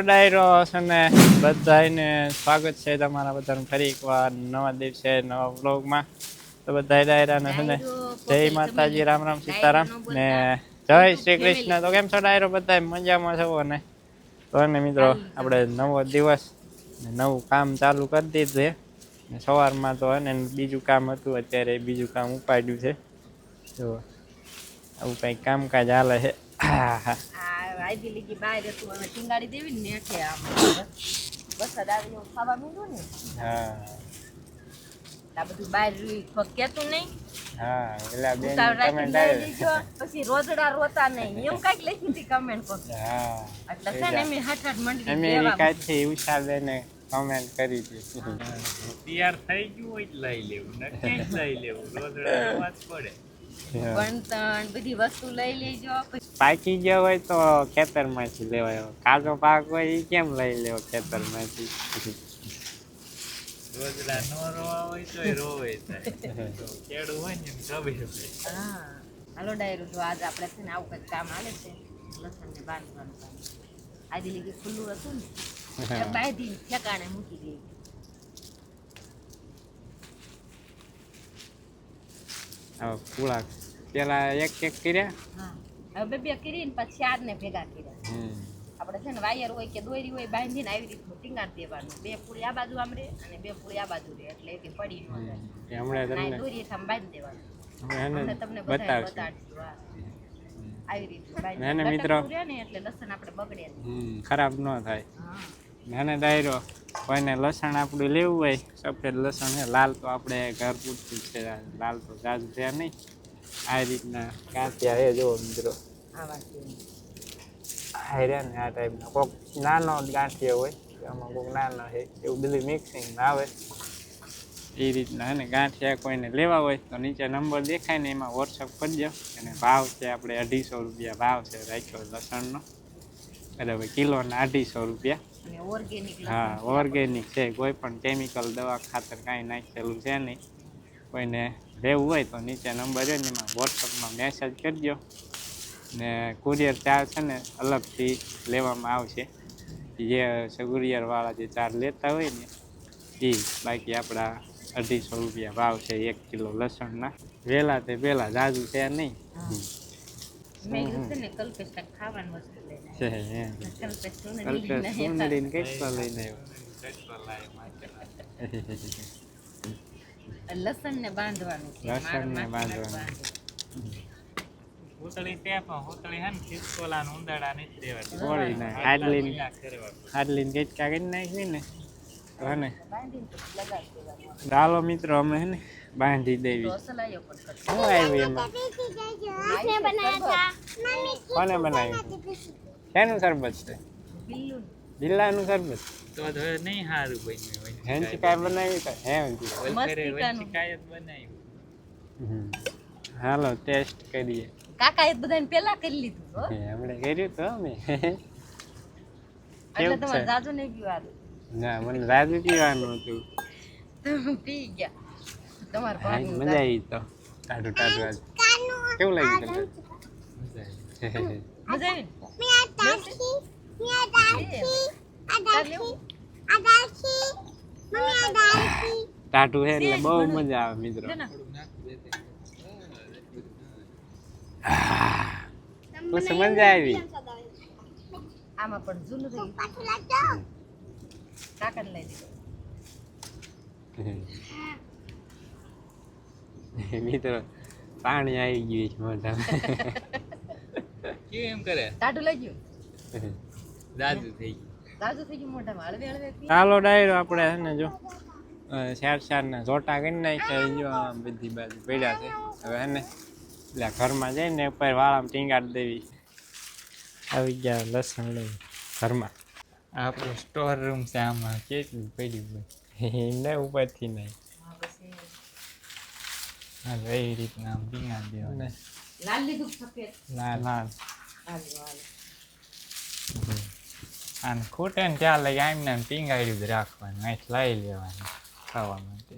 ડાયરો છે ને બધાને સ્વાગત છે તમારા બધાનું ફરી એકવાર નવા દિવસે નવા વ્લોગમાં. તો બધા ડાયરાને છે ને જય માતાજી, રામ રામ, સીતારામ ને જય શ્રી કૃષ્ણ. તો કેમ છો ડાયરો? બધા મજામાં છો ને? તો ને મિત્રો આપણે નવો દિવસ નવું કામ ચાલુ કરી દીધું છે. સવારમાં તો ને બીજું કામ હતું, અત્યારે બીજું કામ ઉપાડ્યું છે. તો આવું કંઈક કામકાજ હાલે છે. આઈડી લીધી બહાર હતું, હવે ટીંગાડી દેવી ને નેઠે આમ વરસાદ આવી એવું ખાવા માંડ્યું ને. હા આ બધું બહાર કેતું નહીં. હા એલા બેન કમેન્ટ કમેન્ટ આવી. દેજો, પછી રોજડા રોતા નહીં એમ કઈક લખી હતી કમેન્ટ પર. હા એટલે છે ને એમ હઠ મંડી અમેરિકા થી ઉષાબેને કમેન્ટ કરી હતી. તૈયાર થઈ ગયું હોય લઈ લેવું, નક્કી જ લઈ લેવું, રોજડા રવા જ પડે. પણ બધી વસ્તુ લઈ લેજો. પાકી ગયો હોય તો ખેતરમાંથી લેવાય, કાચો પાક હોય એ કેમ લઈ લેવો ખેતરમાંથી? રોજડા નો રોવા હોય તો રોવે થાય, તો ખેડૂ હોય ને ખબર હોય. હા હાલો ડાયરો, જો આજ આપણે છે ને આવું કંઈક કામ આવે છે, લસણ ને બાંધવાનું કામ. આજે લીધે ખુલ્લું હતું ને બાંધી ઠેકાણે મૂકી દઈએ. પૂળા પેલા એક એક કર્યા. હા હવે બે કરીને પછી ચાર ને ભેગા કર્યા. આપણે છે ને વાયર હોય કે દોરી હોય બાંધીને આવી રીતનું ટીંગાડી દેવાનું. બે પૂળી આ બાજુ આમ રે અને બે પૂળી આ બાજુ રે, એટલે એક પડી ન જાય. હમણાં દોરી આમ બાંધી દેવાનું. તમને તમને બતાવશું. બતાડશું. આવી રીતે નાના મિત્રો ને એટલે લસણ આપણે બગડે નહીં. ખરાબ ન થાય. નાના ડાયરો કોઈને લસણ આપણું લેવું હોય, સફેદ લસણ છે, લાલ તો આપણે ઘર પૂરતું છે, લાલ તો જાજુ છે નહીં. આ રીતના કાંતિયા એ જુઓ મિત્રો, આ રહ્યા ને આ ટાઈપના કોઈક નાનો ગાંઠિયો હોય, આમાં કોઈક નાનો છે, એવું બધું મિક્સિંગમાં આવે. એ રીતના હે ને ગાંઠિયા કોઈને લેવા હોય તો નીચે નંબર દેખાય ને એમાં વોટ્સઅપ કરજો. અને ભાવ છે આપણે 250 રૂપિયા ભાવ છે રાખ્યો લસણનો, બરાબર, કિલોના 250 રૂપિયા. હા ઓર્ગેનિક છે, કોઈ પણ કેમિકલ દવા ખાતર કાંઈ નાખેલું છે નહીં. કોઈને લેવું હોય તો નીચે નંબર છે ને એમાં વોટ્સઅપમાં મેસેજ કરજો. ને કુરિયર ચાર્જ છે ને અલગથી લેવામાં આવશે, જે કુરિયરવાળા જે ચાર્જ લેતા હોય ને એ. બાકી આપણા 250 રૂપિયા ભાવ છે 1 કિલો લસણના. વહેલા તે પહેલાં જાજુ છે નહીં. લસણ ને બાંધવાનું. ઉતળી ટેપા ઉતળી હે ને ખિસકોલા ને ઉંદરડા નથી દેવાતી, થોડી ના હાડલીને ગેટકા કરી નાખવી ને તો હે ને. ચાલો મિત્રો અમે હે ને બાંધી દેવી. શું આવ્યું એમાં? કોને બનાવ્યું? શેનું શરબત છે? બિલ્લાનું શરબત. તો હવે નહીં સારું બન્યું. હેન્ચીકાય બનાવી તો વંચિકાય જ બનાવ્યું. હાલો ટેસ્ટ કરીએ. કાકા એ બધાને પેલા કરી લીધું હો. હમણે કર્યું તો અમે. એટલે તમારે જાજુ નહીં પીવાનું. ના મને રાજુ પીવાનું હતું. તમે પી ગયા. તમારે પાણી મજા આવી તો ટાઢું ટાઢું આજ. કેવું લાગ્યું તમને? મજા આવી. ટાઢું છે એટલે બહુ મજા આવે મિત્રો. પછી મજા આવી. આમાં પણ જૂનું થઈ કાકા લઈ દીધું મિત્રો. પાણી આવી ગયું છે મોઢામાં. કેમ એમ કરે? ટાટું લઈ ગયું. જાજુ થઈ ગયું મોઢામાં. હળવે હળવે ચાલો ડાયરો આપણે છે ને જો ચાર ને જોટા કરી નાખ્યા. જો આમ બધી બાજુ પડ્યા છે. હવે હે ને એટલે ઘરમાં જઈને ઉપર વાળામાં ટીંગાડી દેવી. આવી ગયા લસણ લઈ ઘરમાં. આપણો સ્ટોર રૂમ છે, આમાં કેટલું પડ્યું હોય એમને ઉપરથી નહીં. હા એ રીતના આમ પીંગા દેવાના. લાલ લીધું સફેદ. લાલ અને ખૂટે ને ત્યાં લઈ આવીને પીંગાડ્યું જ રાખવાનું, અહીં લઈ લેવાનું ખાવા માટે.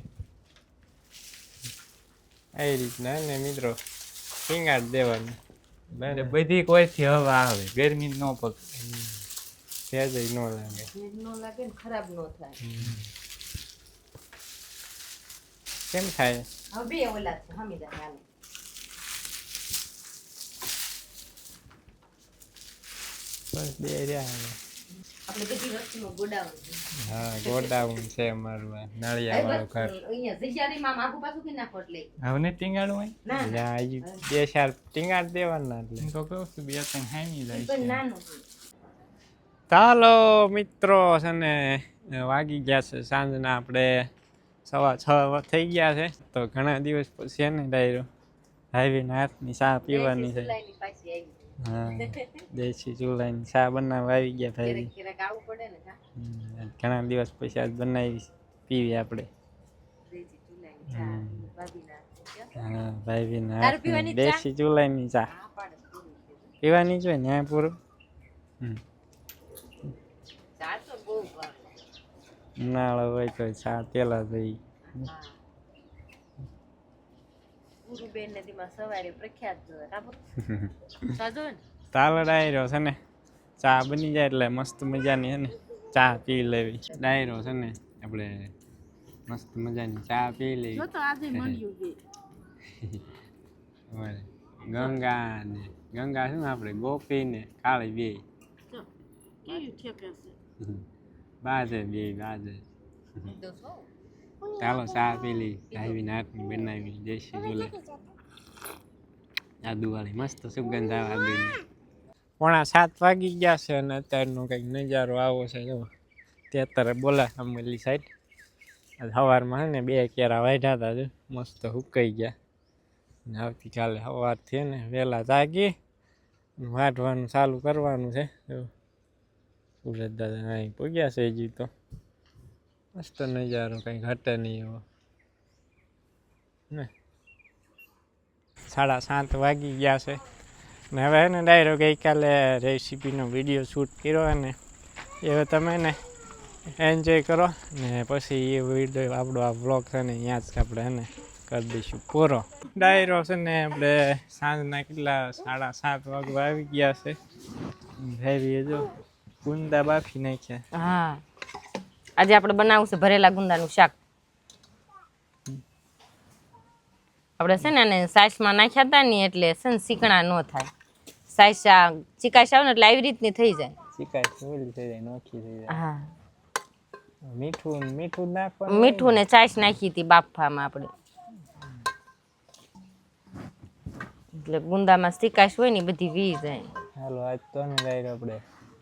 એ રીતના ને મિત્રો ટીંગાડી દેવાનું. બધી કોઈથી હવા આવે, ગરમી ન પકડે. સહેજ ન લાગે. નો લાગે ને ખરાબ નો થાય. કેમ થાય? હવે બે ઓલા છે હમીદા હાલે. બસ બે રહ્યા હવે. આપણે બધી વસ્તુનું ગોડાઉન છે. હા ગોડાઉન છે અમારું આ નળિયા વાળું ઘર. અહીંયા જગ્યારીમાં માગું પાછું કે નાખો એટલે હવે ને ટીંગાડું હોય ના, ના. ત્યાં હજી 2-4 ટીંગાડ દેવાના એટલે હું તો કહું છું 2-3 હામી જાય પણ છે. નાનું છે. ચાલો મિત્રો છે ને વાગી ગયા છે સાંજના આપણે 6:15 થઈ ગયા છે તો ઘણા દિવસ પછી છે ને ડાયરો હાઈવીના હાથની ચા પીવાની છે. જુલાઈની પાછી આવી. હા દેશી ચૂલાની ચા બનાવવા આવી ગયા ભાઈ. ક્યારેક આવવું પડે ને કા ઘણા દિવસ પછી આજ બનાવી પીવી આપણે. દેશી ચૂલાની ચા ભાભીના હા ભાઈના તારે પીવાની ચા? દેશી ચૂલાની ચા હા પાડે પૂરું છે. પીવાની જ હોય ને આ પૂરું. ચા તો બહુ ભાવે. ઉનાળો હોય તો ચા પેલા થઈ. હા ગુરુબેન ને દીમાં સવારે પ્રખ્યાત જોવે કાબો સાજો ને ચાલો ડાયરો છે ને ચા બની જાય એટલે મસ્ત મજાની છે ને ચા પી લેવી. ડાયરો છે ને આપણે મસ્ત મજાની ચા પી લેવી. જો તો આજે મળ્યું બે ગંગા છે ને આપણે ગોપી ને કાળી બે જો કેવી ઠેકે છે બાજે બે બાજે. ચાલો ચા પી લી ડાઈવી નાખની બનાવી દેશી ચૂલે આદુવાળી મસ્ત સુગંધ આવે આદુની. 6:45 વાગી ગયા છે અને અત્યારનો કંઈક નજારો આવો છે જો તે અત્યારે બોલા અમલી સાઈડ સવારમાં છે ને 2 કેરા વાઢ્યા હતા જો મસ્ત હુકાઈ ગયા. ને આવતીકાલે સવારથી ને વહેલા જાગી વાઢવાનું ચાલુ કરવાનું છે. સુરત દાદા અહીં પૂગ્યા છે હજી તો મસ્ત નજારો કંઈ ઘટે નહીં એવો ને. 7:30 વાગી ગયા છે ને હવે ને ડાયરો ગઈકાલે રેસીપીનો વિડીયો શૂટ કર્યો અને એ તમે ને એન્જોય કરો ને પછી એ વિડીયો આપણો આ વ્લોગ છે ને ત્યાં જ આપણે એને કરી દઈશું પૂરો. ડાયરો છે ને આપણે સાંજના કેટલા 7:30 વાગવા આવી ગયા છે. ભાઈ જો ગુંદા બાફી નાખ્યા. હા આજે આપણે બનાવવું છે ભરેલા ગુંદાનું શાક. આપણે છે ને આને સાસમાં નાખ્યા હતા ને એટલે છે ને શીકણા ન થાય. સાસ ચીકાશ આવે ને એટલે આવી રીતની થઈ જાય. ચીકાશ ઓલી થઈ જાય નોખી થઈ જાય. હા મીઠું નાખવાનું. મીઠું ને ચાશ નાખી હતી બાફવામાં આપણે એટલે ગુંદામાં ચીકાશ હોય ને ઈ બધી વી જાય. હાલો આજ તો ને ડાયરો આપણે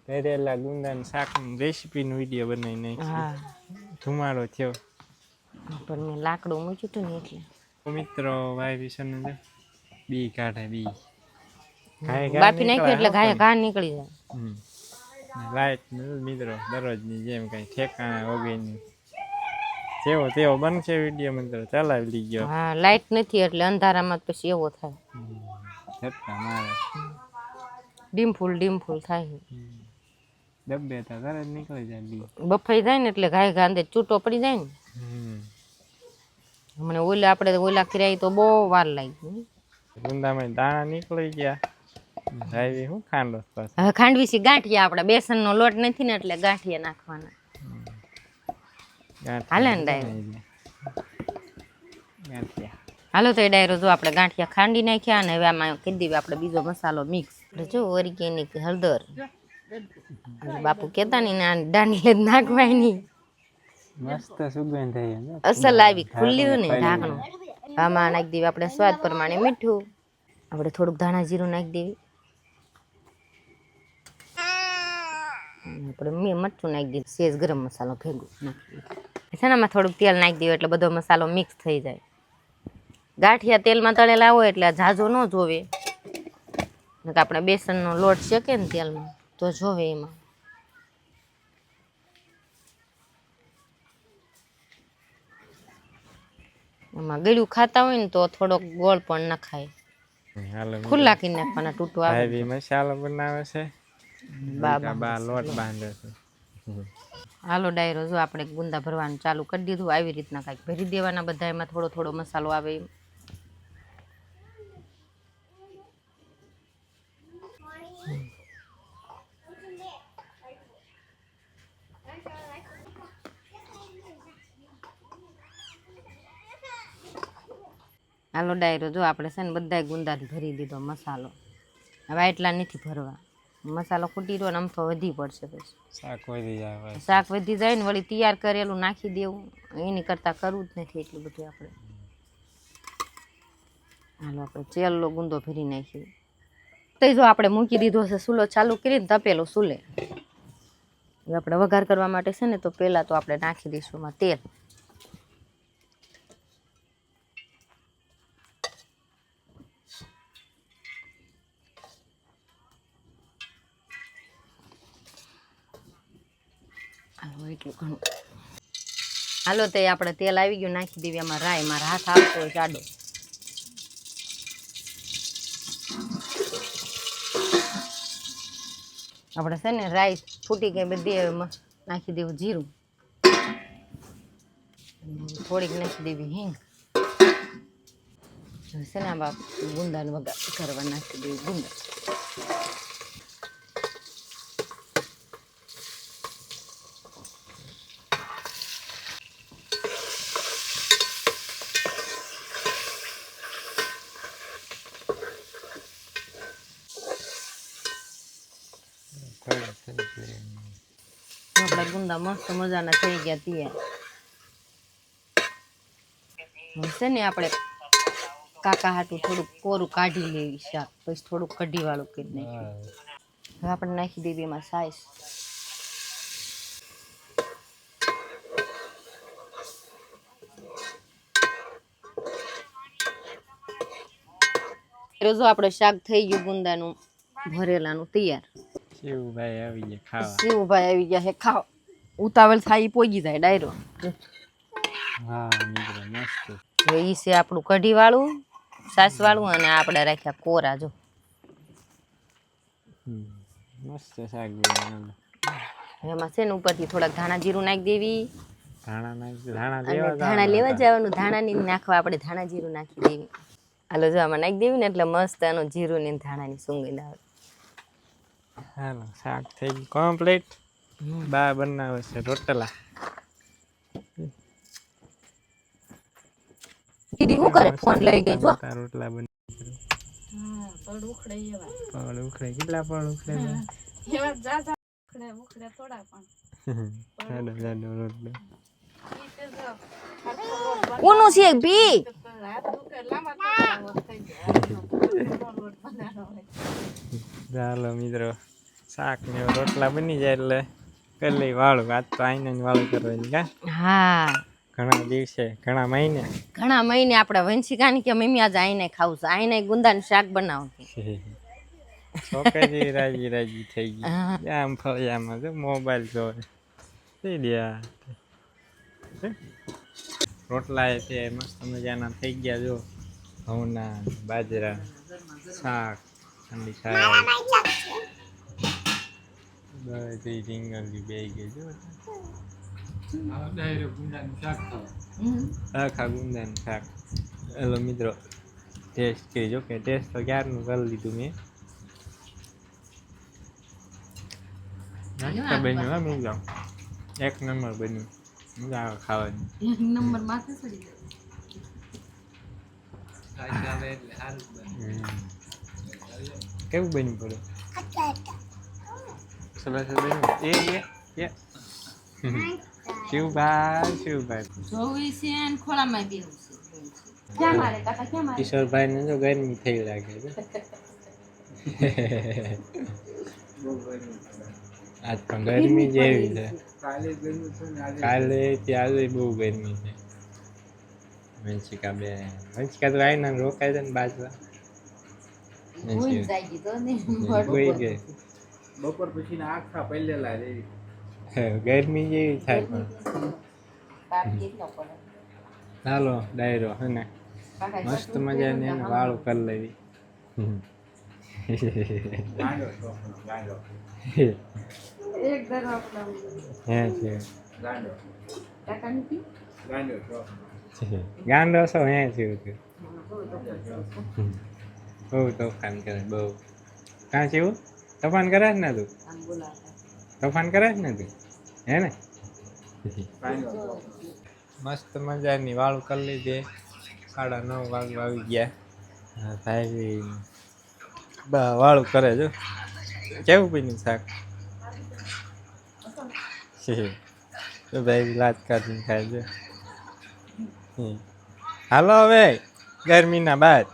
ભરેલા ગુંદાનું શાકની રેસીપીનો વિડીયો બનાવી નાખી. હા ધુમાડો થયો પણ મેં લાકડું મૂક્યું હતું ને એટલે મિત્રો ભાઈ વિશે બી કાઢે બી બાફી નાખ્યું એટલે ઘાય ઘા નીકળી જાય. લાઈટ મિત્રો દરરોજની જેમ કઈ ઠેકાણા વગેરેની જેવો તેવો બનશે વિડીયો મિત્રો ચલાવી લીધો. હા લાઈટ નથી એટલે અંધારામાં પછી એવો થાય ઝટકા મારે ડીમફૂલ થાય. ડબ્બે તો તરત નીકળી જાય બી બફાઈ જાય ને એટલે ઘાય ઘા અંદર છૂટો પડી જાય ને. મને ઓલા કર્યા તો બહુ વાર લાગી. ગુંદામાં દાણા નીકળી ગયા. ભાઈ શું ખાંડો હવે ખાંડવી છે ગાંઠિયા. આપણે બેસનનો લોટ નથી ને એટલે ગાંઠિયા નાખવાના. હાલે ને ડાયરો હાલો તો એ ડાયરો જો આપણે ગાંઠિયા ખાંડી નાખ્યા અને હવે આમાં કરી દેવી આપણે બીજો મસાલો મિક્સ. જો ઓર્ગેનિક હળદર બાપુ કેતા ની ના દાંડી નાખવાની મસ્ત સુગંધ થઈ અસલ આવી ખુલ્લી ને ઢાંકણું. આમાં નાખી દેવી આપણે સ્વાદ પ્રમાણે મીઠું. આપણે થોડુંક ધાણા જીરું નાખી દેવી. આપણે મરચું નાખી દીધું. સેજ ગરમ મસાલો ભેગું નાખી છે ને આમાં થોડુંક તેલ નાખી દેવું એટલે બધો મસાલો મિક્સ થઈ જાય. ગાંઠિયા તેલમાં તળેલા હોય એટલે ઝાઝો ન જોવે. આપણે બેસનનો લોટ શેકે ને તેલમાં તો જોવે એમાં. એમાં ગળ્યું ખાતા હોય ને તો થોડોક ગોળ પણ નખાય. ખુલ્લા કરી નાખવાના તૂટવા આવે. મસાલો બનાવે છે બા લોટ બાંધે છે. હાલો ડાયરો જો આપણે ગુંદા ભરવાનું ચાલુ કરી દીધું. આવી રીતના કાંઈક ભરી દેવાના બધા. એમાં થોડો થોડો મસાલો આવે એમ. હાલો ડાયરો જો આપણે છે ને બધાય ગુંદાને ભરી દીધો મસાલો. હવે એટલા નથી ભરવા, મસાલો ખૂટી રહ્યો ને આમ તો વધી પડશે પછી શાક વધી જાય. શાક વધી જાય ને વળી તૈયાર કરેલું નાખી દેવું, એની કરતાં કરવું જ નથી એટલું બધું આપણે. હાલો આપણે ચેલો ગુંદો ભરી નાખીએ. તો જો આપણે મૂકી દીધો છે ચૂલો ચાલુ કરીને તપેલો ચૂલે. હવે આપણે વઘાર કરવા માટે છે ને તો પહેલાં તો આપણે નાખી દઈશું એમાં તેલ. એટલું ઘણું હાલો તે આપણે તેલ આવી ગયું નાખી દેવી એમાં રાઈ. મારા હાથ આવતો હોય ચાડો. આપણે છે ને રાઈ ફૂટી ગઈ બધી નાખી દેવું જીરું, થોડીક નાખી દેવી હિંગ. છે ને આમાં ગુંદાને વઘાર કરવા નાખી દેવી ગુંદા. આપણા ગુંદા મસ્ત મજાના થઈ ગયા તૈયાર. છે ને આપણે કાકા હાટું થોડુંક કોરું કાઢી લેવી શાક, પછી થોડુંક કઢી વાળું કરી નાખ્યું. હવે આપણે નાખી દેવી એમાં સાઈસ. રોજો આપણે શાક થઈ ગયું ગુંદાનું ભરેલાનું તૈયાર. શિવભાઈ આવી ગયા ખાવા. શિવભાઈ આવી ગયા હે ખાવ. ઉતાવળ થાય ઈ પોગી જાય ડાયરો. હા મિત્રો મસ્ત. ઈ છે આપણું કઢી વાળું, સાસ વાળું, અને આપણે રાખ્યા કોરા. જો મસ્ત શાક બન્યું. એમાં છે ને ઉપરથી થોડાક ધાણા જીરું નાખી દેવી. ધાણા લેવા જવાનું, ધાણા ની નાખવા આપણે ધાણા જીરું નાખી દેવી. હાલો જો આમાં નાખી દેવી ને એટલે મસ્ત આનો જીરું ને ધાણાની સુગંધ આવે. હાલો શાક થઈ ગયું કમ્પ્લીટ. બા બનાવે છે રોટલા. શું કરે ફોન લઈ ગઈ જો રોટલા બની. પડ ઉખડે કેટલા પડ ઉખડે એવા જાજા ઉખડે થોડા પણ રોટલા કોનું છે બી ચાલો મિત્રો શાક ને રોટલા બની જાય એટલે પેલી વાળું. આજ તો આઈને વાળું કરવાની કા. હા ઘણા દિવસે ઘણા મહિને આપણે વંશિકાની કે મમ્મી આજે આઈને ખાવું છે, આઈને ગુંદાનું શાક બનાવો. છોકરી રાજી થઈ ગઈ. આમ ફળિયામાં જો મોબાઈલ જોવે. રોટલા તે મસ્ત મજાના થઈ ગયા. જો ઘઉંના બાજરા શાક ઠંડી છાશ બધી રીંગણી બે ગઈ. જો આખા ગુંદાનું શાક. હેલો મિત્રો ટેસ્ટ કરી. જો કે ટેસ્ટ તો ક્યારનું કરી લીધું મેં. બન્યું હા મિત્રો, એક નંબર બન્યું. મજા આવે ખાવાની. એક નંબર માથે ચડી કેવું બન્યું પડે? સરસ બન્યું. શિવભાઈ જોવી છે ને ખોળામાં બેહું છે. ક્યાં મારે કાકા ક્યાં મારે? કિશોરભાઈ ને જો ગરમી થઈ લાગે છે. આજ પણ ગરમી જેવી છે. કાલે ત્યારે બહુ ગરમી છે. વંશિકા તો આવીને રોકાય છે ને બાજવા. બપોર પછી આખા પહેલેલા રહી. ગરમી જેવી થાય પણ. ચાલો ડાયરો હે ને મસ્ત મજાને એને વાળું કરી લેવી. ગાંડો છો હે છે બહુ તોફાન કરે બહુ. કાં છે એવું તોફાન કરે ને તું? તોફાન કરે ને તું હે ને? મસ્ત મજાની વાળું કરી લીધી. 9:30 વાગવા આવી ગયા. હા ભાઈ વાળું કરે જો. કેવું પીનું શાક તો ભાઈ લાત કાઢીને ખાય છે. હાલો હવે ગરમીના બાદ